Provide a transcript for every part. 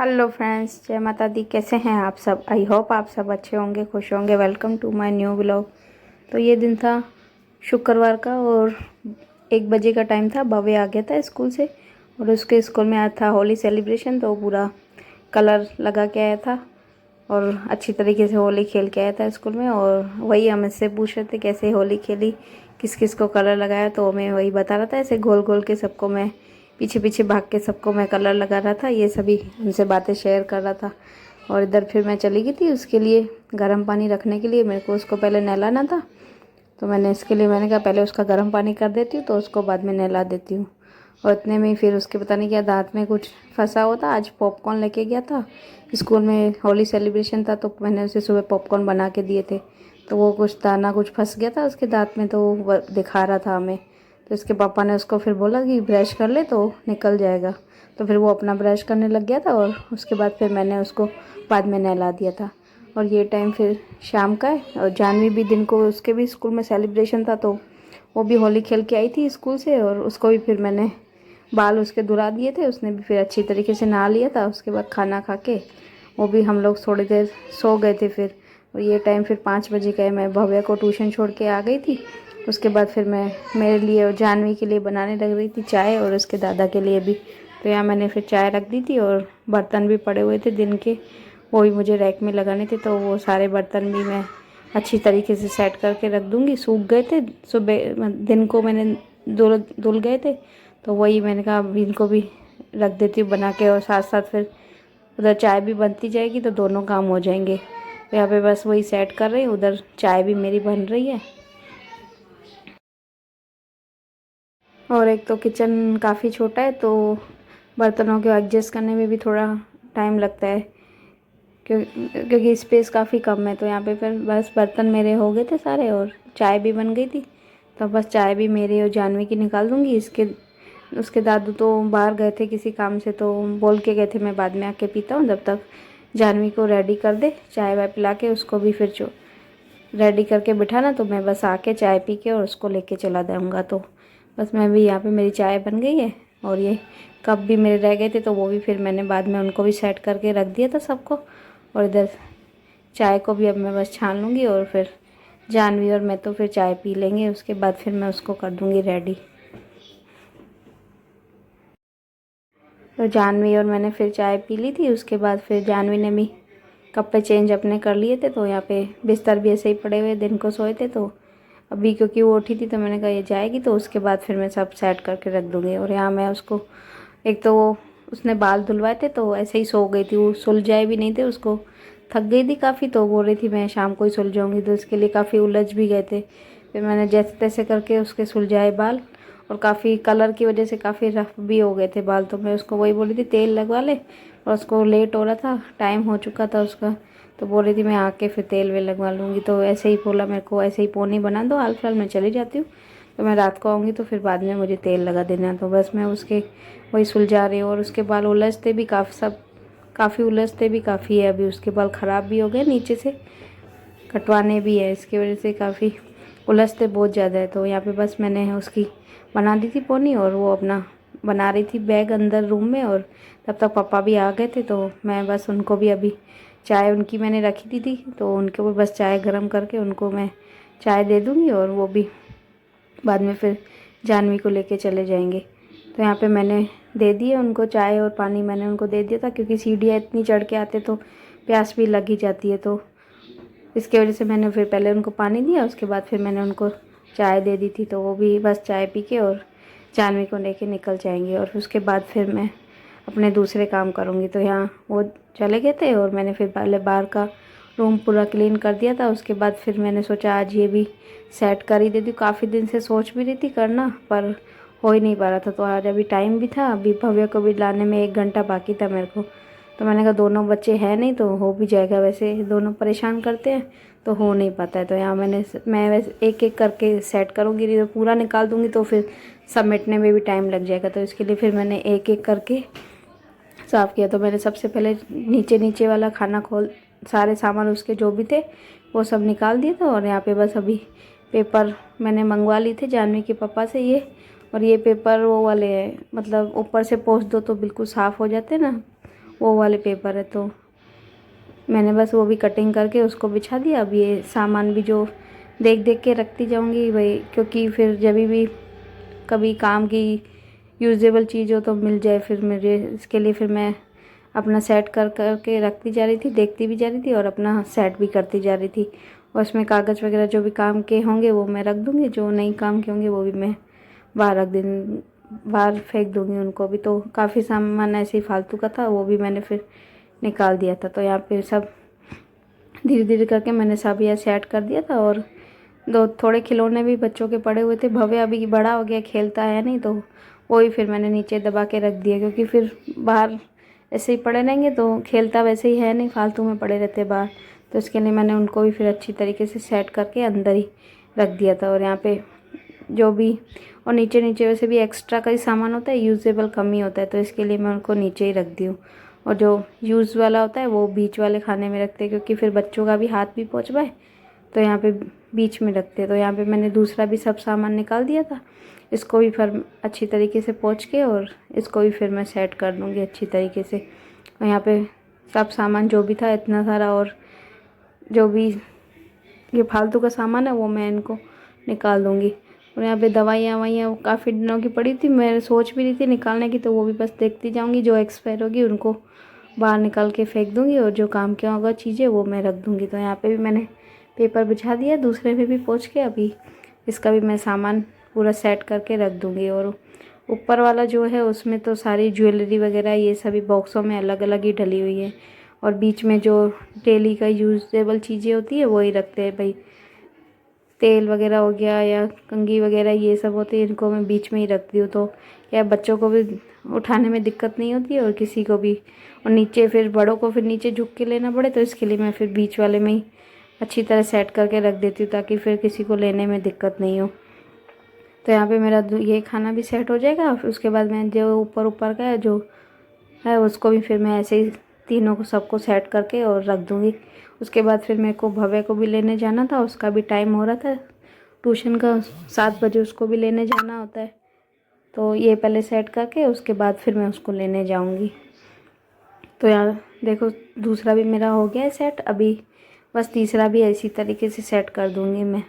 Hello friends, जय माता दी। कैसे हैं आप सब? आई होप आप सब अच्छे होंगे, खुश होंगे। Welcome to my new vlog. तो ये दिन था शुक्रवार का और 1 बजे का टाइम था। भव्य आ गया था स्कूल से और उसके स्कूल में आया था होली सेलिब्रेशन। तो पूरा कलर लगा के आया था और अच्छी तरीके से होली खेल के आया था स्कूल में। और वही हम इससे पूछ रहे थे कैसे होली खेली, किस किस को कलर लगाया। तो मैं वही बता रहा था, ऐसे गोल गोल के सबको मैं पीछे पीछे भाग के सबको मैं कलर लगा रहा था। ये सभी उनसे बातें शेयर कर रहा था। और इधर फिर मैं चली गई थी उसके लिए गर्म पानी रखने के लिए। मेरे को उसको पहले नहलाना था, तो मैंने कहा पहले उसका गर्म पानी कर देती हूँ तो उसको बाद में नहला देती हूँ। और इतने में ही फिर उसके पता नहीं क्या दांत में कुछ फंसा हुआ था। आज पॉपकॉर्न लेके गया था स्कूल में, होली सेलिब्रेशन था, तो मैंने उसे सुबह पॉपकॉर्न बना के दिए थे। तो वो कुछ दाना कुछ फंस गया था उसके दांत में, तो वो दिखा रहा था हमें। तो इसके पापा ने उसको फिर बोला कि ब्रश कर ले तो निकल जाएगा। तो फिर वो अपना ब्रश करने लग गया था और उसके बाद फिर मैंने उसको बाद में नहला दिया था। और ये टाइम फिर शाम का है और जानवी भी दिन को उसके भी स्कूल में सेलिब्रेशन था, तो वो भी होली खेल के आई थी स्कूल से। और उसको भी फिर मैंने बाल उसके धुला दिए थे, उसने भी फिर अच्छी तरीके से नहा लिया था। उसके बाद खाना खा के वो भी हम लोग थोड़ी देर सो गए थे फिर। और ये टाइम फिर 5 बजे का है। मैं भव्या को ट्यूशन छोड़ के आ गई थी। उसके बाद फिर मैं मेरे लिए और जानवी के लिए बनाने लग रही थी चाय, और उसके दादा के लिए भी। तो यहाँ मैंने फिर चाय रख दी थी और बर्तन भी पड़े हुए थे दिन के, वो भी मुझे रैक में लगाने थे। तो वो सारे बर्तन भी मैं अच्छी तरीके से सेट करके रख दूँगी। सूख गए थे सुबह, दिन को मैंने धुल गए थे, तो वही मैंने कहा अब इनको भी रख देती हूँ बना के। और साथ साथ फिर उधर चाय भी बनती जाएगी तो दोनों काम हो जाएंगे। तो यहाँ पे बस वही सेट कर रही हूँ, उधर चाय भी मेरी बन रही है। और एक तो किचन काफ़ी छोटा है, तो बर्तनों को एडजस्ट करने में भी थोड़ा टाइम लगता है, क्योंकि स्पेस काफ़ी कम है। तो यहाँ पे फिर बस बर्तन मेरे हो गए थे सारे और चाय भी बन गई थी। तो बस चाय भी मेरी और जानवी की निकाल दूँगी। इसके उसके दादू तो बाहर गए थे किसी काम से, तो बोल के गए थे मैं बाद में आके पीता हूँ, जब तक जानवी को रेडी कर दे चाय वाय पिला के। उसको भी फिर जो रेडी करके बिठाना, तो मैं बस आके चाय पी के और उसको लेके चला जाऊँगा। तो बस मैं भी यहाँ पे मेरी चाय बन गई है। और ये कप भी मेरे रह गए थे, तो वो भी फिर मैंने बाद में उनको भी सेट करके रख दिया था सबको। और इधर चाय को भी अब मैं बस छान लूँगी और फिर जानवी और मैं तो फिर चाय पी लेंगे। उसके बाद फिर मैं उसको कर दूँगी रेडी। तो जानवी और मैंने फिर चाय पी ली थी। उसके बाद फिर जानवी ने भी कपड़े चेंज अपने कर लिए थे। तो यहाँ पे बिस्तर भी ऐसे ही पड़े हुए, दिन को सोए थे, तो अभी क्योंकि वो उठी थी तो मैंने कहा ये जाएगी तो उसके बाद फिर मैं सब सेट करके रख दूँगी। और यहाँ मैं उसको, एक तो वो उसने बाल धुलवाए थे तो ऐसे ही सो गई थी, वो सुलझाए भी नहीं थे, उसको थक गई थी काफ़ी, तो बोल रही थी मैं शाम को ही सुलझाऊँगी। तो उसके लिए काफ़ी उलझ भी गए थे। फिर मैंने जैसे तैसे करके उसके सुलझाए बाल, और काफ़ी कलर की वजह से काफ़ी रफ भी हो गए थे बाल। तो मैं उसको वही बोली थी तेल लगवा ले, और उसको लेट हो रहा था, टाइम हो चुका था उसका, तो बोल रही थी मैं आके फिर तेल वेल लगवा लूँगी। तो ऐसे ही बोला मेरे को ऐसे ही पोनी बना दो, हाल फिलहाल मैं चली जाती हूँ, तो मैं रात को आऊँगी तो फिर बाद में मुझे तेल लगा देना। तो बस मैं उसके वही सुलझा रही हूँ। और उसके बाल उलझते भी काफ़ी उलझते भी काफ़ी है। अभी उसके बाल ख़राब भी हो गए, नीचे से कटवाने भी है, इसकी वजह से काफ़ी उलझते बहुत ज़्यादा है। तो यहाँ पे बस मैंने उसकी बना दी थी पोनी, और वो अपना बना रही थी बैग अंदर रूम में। और तब तक पापा भी आ गए थे, तो मैं बस उनको भी अभी चाय उनकी मैंने रखी थी, तो उनको भी बस चाय गर्म करके उनको मैं चाय दे दूँगी, और वो भी बाद में फिर जानवी को लेके चले जाएंगे। तो यहाँ पे मैंने दे दिए उनको चाय और पानी, मैंने उनको दे दिया था, क्योंकि सीढ़ियाँ इतनी चढ़ के आते तो प्यास भी लग ही जाती है। तो इसकी वजह से मैंने फिर पहले उनको पानी दिया, उसके बाद फिर मैंने उनको चाय दे दी थी। तो वो भी बस चाय पी के और जानवी को लेके निकल जाएंगे, और उसके बाद फिर मैं अपने दूसरे काम करूँगी। तो यहाँ वो चले गए थे और मैंने फिर पहले बाहर का रूम पूरा क्लीन कर दिया था। उसके बाद फिर मैंने सोचा आज ये भी सेट कर ही देती हूँ। काफ़ी दिन से सोच भी रही थी करना, पर हो ही नहीं पा रहा था। तो आज अभी टाइम भी था, अभी भव्य को भी लाने में 1 घंटा बाकी था मेरे को। तो मैंने कहा दोनों बच्चे हैं नहीं तो हो भी जाएगा, वैसे दोनों परेशान करते हैं तो हो नहीं पाता है। तो यहाँ मैं वैसे एक एक करके सेट करूँगी, नहीं तो पूरा निकाल दूँगी तो फिर समेटने में भी टाइम लग जाएगा। तो इसके लिए फिर मैंने एक एक करके साफ़ किया। तो मैंने सबसे पहले नीचे नीचे वाला खाना खोल, सारे सामान उसके जो भी थे वो सब निकाल दिए थे। और यहाँ पे बस अभी पेपर मैंने मंगवा ली थे जानवी के पापा से ये, और ये पेपर वो वाले हैं, मतलब ऊपर से पोंछ दो तो बिल्कुल साफ़ हो जाते हैं ना, वो वाले पेपर है। तो मैंने बस वो भी कटिंग करके उसको बिछा दिया। अब ये सामान भी जो देख देख के रखती जाऊंगी वही, क्योंकि फिर जब भी कभी काम की यूजेबल चीज़ हो तो मिल जाए फिर मुझे। इसके लिए फिर मैं अपना सेट कर करके रखती जा रही थी, देखती भी जा रही थी और अपना सेट भी करती जा रही थी। और उसमें कागज़ वगैरह जो भी काम के होंगे वो मैं रख दूँगी, जो नहीं काम के होंगे वो भी मैं बाहर फेंक दूँगी उनको भी। तो काफ़ी सामान ऐसे ही फालतू का था, वो भी मैंने फिर निकाल दिया था। तो यहाँ पे सब धीरे धीरे करके मैंने सब यह सेट कर दिया था। और थोड़े खिलौने भी बच्चों के पड़े हुए थे। भव्य अभी बड़ा हो गया, खेलता है नहीं, तो वो ही फिर मैंने नीचे दबा के रख दिया, क्योंकि फिर बाहर ऐसे ही पड़े रहेंगे तो खेलता वैसे ही है नहीं, फालतू में पड़े रहते बाहर। तो इसके लिए मैंने उनको भी फिर अच्छी तरीके से सेट करके अंदर ही रख दिया था। और यहाँ पे जो भी और नीचे नीचे वैसे भी एक्स्ट्रा का ही सामान होता है, यूजेबल कम ही होता है, तो इसके लिए मैं उनको नीचे ही रख दी हूँ। और जो यूज़ वाला होता है वो बीच वाले खाने में रखते हैं, क्योंकि फिर बच्चों का भी हाथ भी पहुँच पाए, तो यहाँ पे बीच में रखते हैं। तो यहाँ पे मैंने दूसरा भी सब सामान निकाल दिया था। इसको भी फिर अच्छी तरीके से पोंछ के और इसको भी फिर मैं सेट कर दूँगी अच्छी तरीके से। और यहाँ पे सब सामान जो भी था इतना सारा, और जो भी ये फालतू का सामान है वो मैं इनको निकाल दूँगी। और यहाँ पे दवाइयाँ ववाइयाँ काफ़ी दिनों की पड़ी थी, मैं सोच भी रही थी निकालने की, तो वो भी बस देखती जाऊँगी। जो एक्सपायर होगी उनको बाहर निकाल के फेंक दूँगी, और जो काम की होगा चीज़ें वो मैं रख दूँगी। तो यहाँ पे भी मैंने पेपर बिछा दिया, दूसरे पे भी पोंछ के अभी इसका भी मैं सामान पूरा सेट करके रख दूँगी। और ऊपर वाला जो है उसमें तो सारी ज्वेलरी वगैरह ये सभी बॉक्सों में अलग अलग ही डली हुई है। और बीच में जो डेली का यूजेबल चीज़ें होती है वही रखते हैं भाई, तेल वगैरह हो गया या कंघी वगैरह ये सब होती है, इनको मैं बीच में ही रखती हूँ। तो क्या बच्चों को भी उठाने में दिक्कत नहीं होती है और किसी को भी, और नीचे फिर बड़ों को फिर नीचे झुक के लेना पड़े, तो इसके लिए मैं फिर बीच वाले में ही अच्छी तरह सेट करके रख देती हूँ, ताकि फिर किसी को लेने में दिक्कत नहीं हो। तो यहाँ पे मेरा ये खाना भी सेट हो जाएगा। फिर उसके बाद मैं जो ऊपर ऊपर का है जो है उसको भी फिर मैं ऐसे ही तीनों को सबको सेट करके और रख दूँगी। उसके बाद फिर मेरे को भव्य को भी लेने जाना था, उसका भी टाइम हो रहा था ट्यूशन का, 7 बजे उसको भी लेने जाना होता है। तो ये पहले सेट करके उसके बाद फिर मैं उसको लेने जाऊँगी। तो यार देखो दूसरा भी मेरा हो गया है सेट, अभी बस तीसरा भी इसी तरीके से सेट कर दूँगी मैं।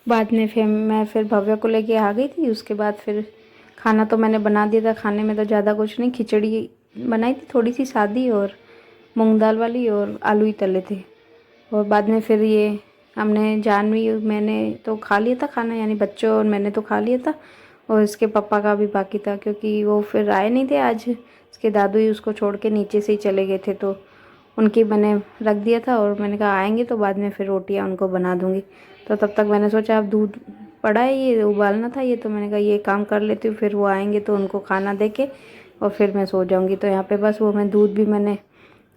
बाद में फिर मैं भव्य को लेके आ गई थी। उसके बाद फिर खाना तो मैंने बना दिया था। खाने में तो ज़्यादा कुछ नहीं, खिचड़ी बनाई थी थोड़ी सी सादी, और मूंग दाल वाली, और आलू ही तले थे। और बाद में फिर ये हमने जानवी मैंने तो खा लिया था खाना, यानी बच्चों और मैंने तो खा लिया था, और इसके पापा का भी बाकी था, क्योंकि वो फिर आए नहीं थे आज। इसके दादू ही उसको छोड़ के नीचे से ही चले गए थे, तो उनकी मैंने रख दिया था। और मैंने कहा आएंगे तो बाद में फिर रोटियां उनको बना दूंगी। तो तब तक मैंने सोचा अब दूध पड़ा है, ये उबालना था ये, तो मैंने कहा ये काम कर लेती हूँ, फिर वो आएंगे तो उनको खाना दे के और फिर मैं सो जाऊँगी। तो यहाँ पे बस वो मैं दूध भी मैंने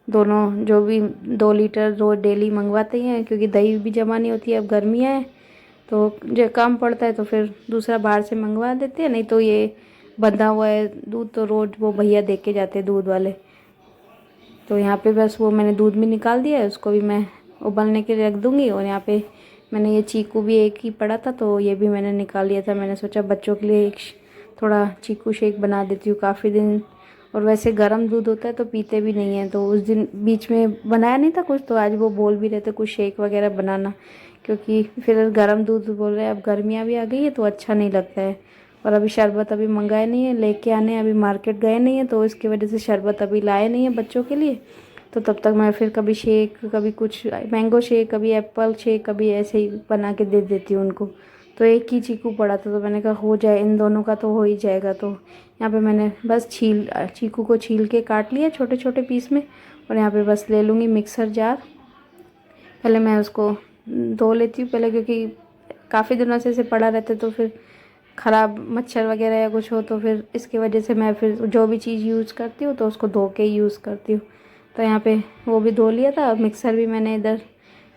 दोनों जो भी 2 लीटर रोज़ डेली मंगवाते हैं, क्योंकि दही भी जमा नहीं होती है, अब गर्मियाँ हैं तो जो काम पड़ता है तो फिर दूसरा बाहर से मंगवा देते हैं, नहीं तो ये बंधा हुआ है दूध तो रोज़ वो भैया दे के जाते हैं दूध वाले। तो यहाँ पे बस वो मैंने दूध भी निकाल दिया है, उसको भी मैं उबलने के लिए रख दूँगी। और यहाँ पे मैंने ये चीकू भी एक ही पड़ा था तो ये भी मैंने निकाल लिया था। मैंने सोचा बच्चों के लिए एक थोड़ा चीकू शेक बना देती हूँ, काफ़ी दिन, और वैसे गर्म दूध होता है तो पीते भी नहीं हैं। तो उस दिन बीच में बनाया नहीं था कुछ, तो आज वो बोल भी रहे थे कुछ शेक वगैरह बनाना, क्योंकि फिर गर्म दूध बोल रहे हैं, अब गर्मियाँ भी आ गई है तो अच्छा नहीं लगता है। और अभी शरबत अभी मंगाए नहीं है, लेके आने अभी मार्केट गए नहीं है, तो इसकी वजह से शरबत अभी लाए नहीं है बच्चों के लिए। तो तब तक मैं फिर कभी शेक, कभी कुछ मैंगो शेक, कभी एप्पल शेक, कभी ऐसे ही बना के दे देती हूँ उनको। तो एक ही चीकू पड़ा था तो मैंने कहा हो जाए, इन दोनों का तो हो ही जाएगा। तो यहाँ पे मैंने बस चीकू को छील के काट लिया छोटे छोटे पीस में, और यहाँ पे बस ले लूँगी मिक्सर जार। पहले मैं उसको धो लेती हूँ पहले, क्योंकि काफ़ी दिनों से इसे पड़ा रहता है तो फिर ख़राब मच्छर वगैरह या कुछ हो तो फिर इसकी वजह से मैं फिर जो भी चीज़ यूज़ करती हूँ तो उसको धो के ही यूज़ करती हूँ। तो यहाँ पे वो भी धो लिया था, मिक्सर भी मैंने इधर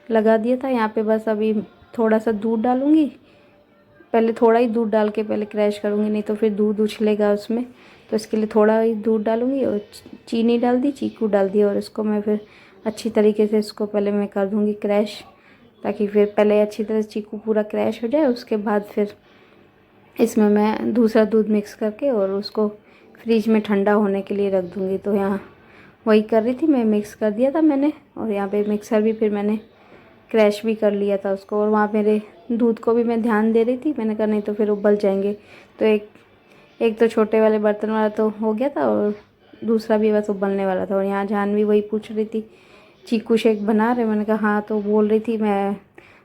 लगा दिया था। यहाँ पे बस अभी थोड़ा सा दूध डालूँगी, पहले थोड़ा ही दूध डाल के पहले क्रैश करूँगी, नहीं तो फिर दूध उछलेगा उसमें। तो इसके लिए थोड़ा ही दूध डालूँगी, और चीनी डाल दी, चीकू डाल दिया, और इसको मैं फिर अच्छी तरीके से इसको पहले मैं कर दूँगी क्रैश, ताकि फिर पहले अच्छी तरह से चीकू पूरा क्रैश हो जाए। उसके बाद फिर इसमें मैं दूसरा दूध मिक्स करके और उसको फ्रिज में ठंडा होने के लिए रख दूँगी। तो यहाँ वही कर रही थी मैं, मिक्स कर दिया था मैंने, और यहाँ पे मिक्सर भी फिर मैंने क्रैश भी कर लिया था उसको। और वहाँ मेरे दूध को भी मैं ध्यान दे रही थी, मैंने कहा नहीं तो फिर उबल जाएंगे। तो एक तो छोटे वाले बर्तन वाला तो हो गया था, और दूसरा भी बस उबलने वाला था। और यहाँ जानवी वही पूछ रही थी चीकू शेक बना रहे, मैंने कहा हाँ। तो बोल रही थी मैं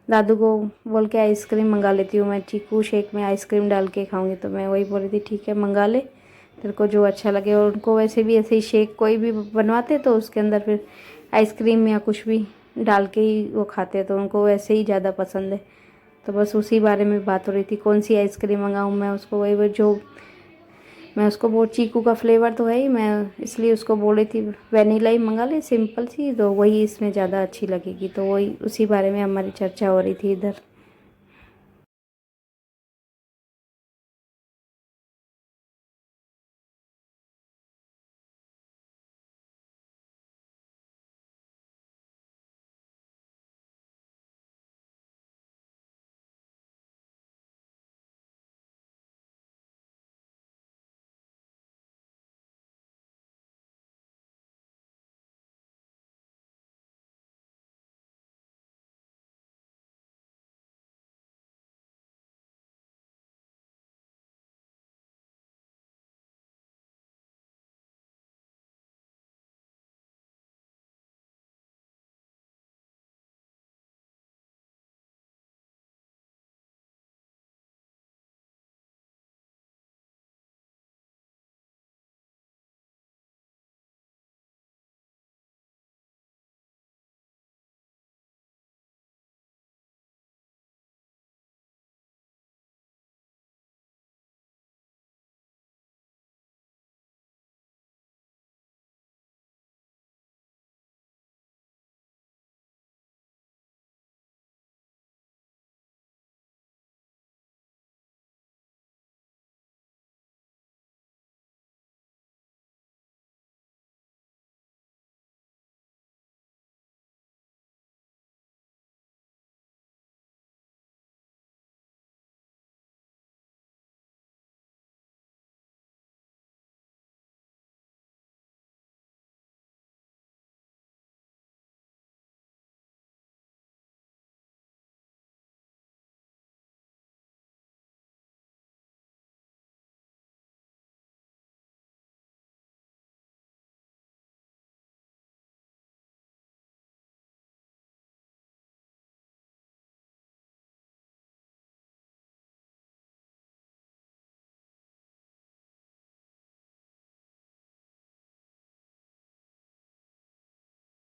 दादू को बोल के आइसक्रीम मंगा लेती हूँ, मैं चीकू शेक में आइसक्रीम डाल के खाऊंगी। तो मैं वही बोल रही थी ठीक है मंगा ले, तेरे को जो अच्छा लगे। और उनको वैसे भी ऐसे ही शेक कोई भी बनवाते तो उसके अंदर फिर आइसक्रीम या कुछ भी डाल के ही वो खाते हैं, तो उनको वैसे ही ज़्यादा पसंद है। तो बस उसी बारे में बात हो रही थी कौन सी आइसक्रीम मंगाऊँ मैं उसको। वही जो मैं उसको वो चीकू का फ्लेवर तो है ही, मैं इसलिए उसको बोल रही थी वेनिला ही मंगा ले सिंपल सी, तो वही इसमें ज़्यादा अच्छी लगेगी। तो वही उसी बारे में हमारी चर्चा हो रही थी इधर।